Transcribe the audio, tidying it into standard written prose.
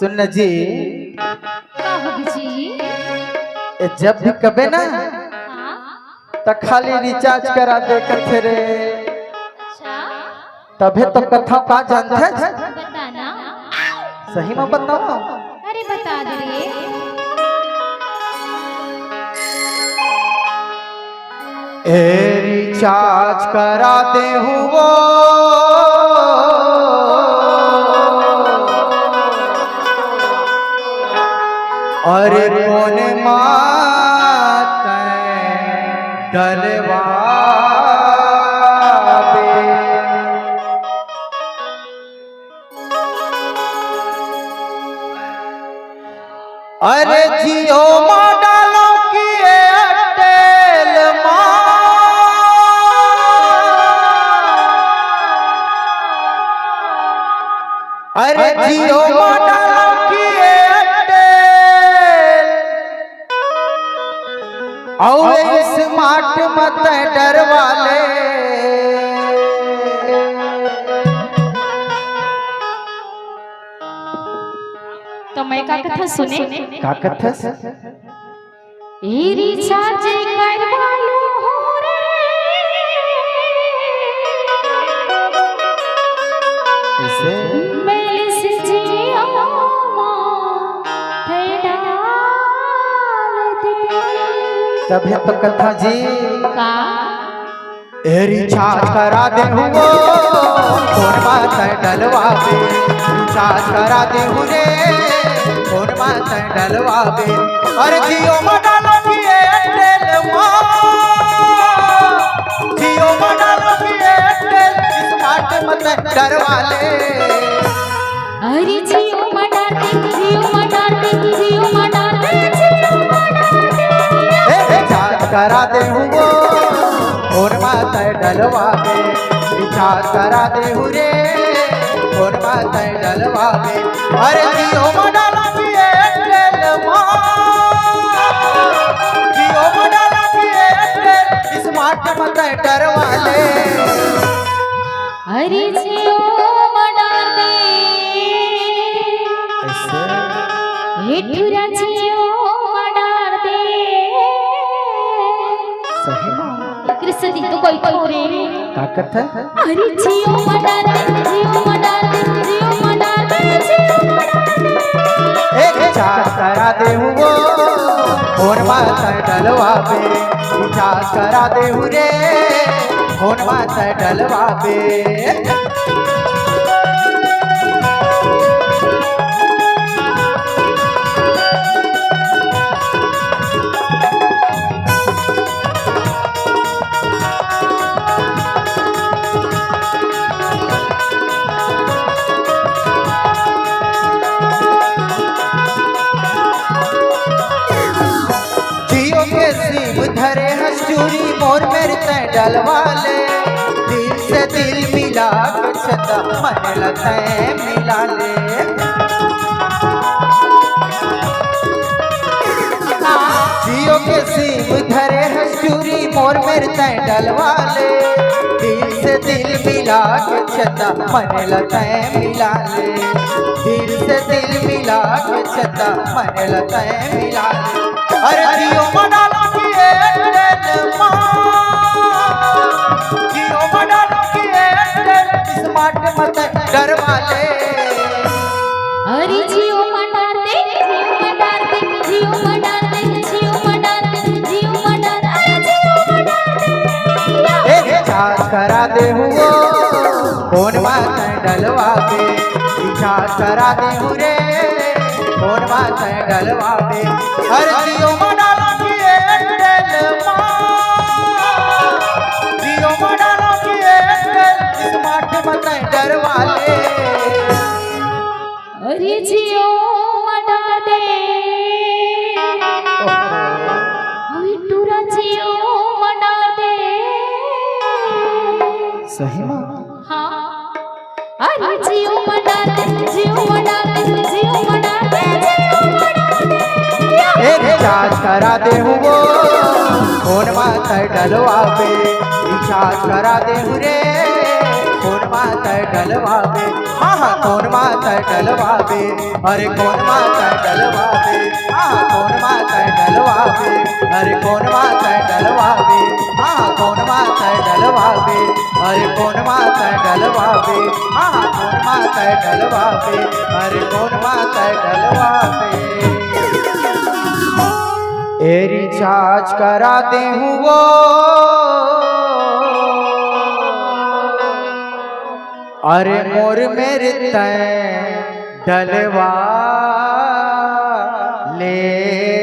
सुन जी, जी जब भी कबे ना हाँ? तो खाली रिचार्ज करा दे कर रे। अच्छा तबे तो कथा का जानते बताना। सही में बताओ। अरे बता दे रे। रिचार्ज करा दे हूँ वो और कौन मात डलवा अरे जियो मॉडलों की एयरटेल अरे जियो मॉडलों की एयरटेल और स्मार्ट मत डर वाले तो मैं का कथा सुने। का कथा ए रिचार्ज करवा लो हो रे इसे बैलेंस जियो है डाल दे। तभी तो कथा जी का रिचार्ज करा दे हुओ कौन बात डलवा दे। रिचार्ज करा दे हूँ रे कौन बात डलवा दे। और जियो मॉडलों की एयरटेल जियो मॉडलों की एयरटेल स्मार्ट मत डरवा ले। अरे जियो मना दे जियो मना दे जियो मना दे जियो मना दे। रिचार्ज करा दे हुओ कौन बात डलवा दे। रिचार्ज करा दे हूँ रे कौन बात डलवा दे। अरे जियो मॉडलों की एयरटेल जियो मॉडलों की एयरटेल स्मार्ट मत डरवा ले। अरे जियो मना दे हेठुरा जियो मना दे। सही बात कृष्ण जी तो कोई कोई रे का कथा अरे जियो मना दे जियो मना दे जियो मना दे जियो मना दे। रिचार्ज करा दे हूँ वो कौन बात डलवा दे। रिचार्ज करा दे हूँ रे कौन बात डलवा दे। जियो के सिम धरे हस्तूरी मोर मेरे तय डलवा ले। दिल से दिल मिला के छता मन लते मिला ले। जियो के सिम धरे हस्तूरी मोर मेरे तय डलवा ले। दिल से दिल मिला के छता मन लते मिला ले। दिल से दिल मिला के छता मन लते मिला ले। अरे जियो मॉडलों की एयरटेल जियो मॉडलों की एयरटेल स्मार्ट मत डरवा ले। अरे जियो मना दे जियो मना दे जियो मना दे जियो मना दे जियो मना दे जियो मना दे। रिचार्ज करा दे हुओ कौन बात डलवा दे। रिचार्ज करा दे हूँ रे कौन बात डलवा दे। अरे जियो मॉडलों की एयरटेल जियो मॉडलों की एयरटेल स्मार्ट मत डरवा ले। अरे जियो मना दे हेठुरा जियो मना दे। सही में हाँ अरे जियो मना दे जियो मना दे जियो मना दे जियो मना दे। रिचार्ज करा दे हूँ वो कौन बात डलवा दे। रिचार्ज करा दे हूँ रे कौन माता डलवावे, हाँ हाँ कौन माता डलवावे, अरे कौन माता डलवावे, हाँ कौन माता डलवावे, अरे कौन माता डलवावे, हाँ कौन माता डलवावे, अरे कौन माता डलवावे, हाँ कौन माता डलवावे, अरे कौन माता डलवावे। ए रिचार्ज करा दे हूँ वो, अरे मोर मेरे तय डलवा ले।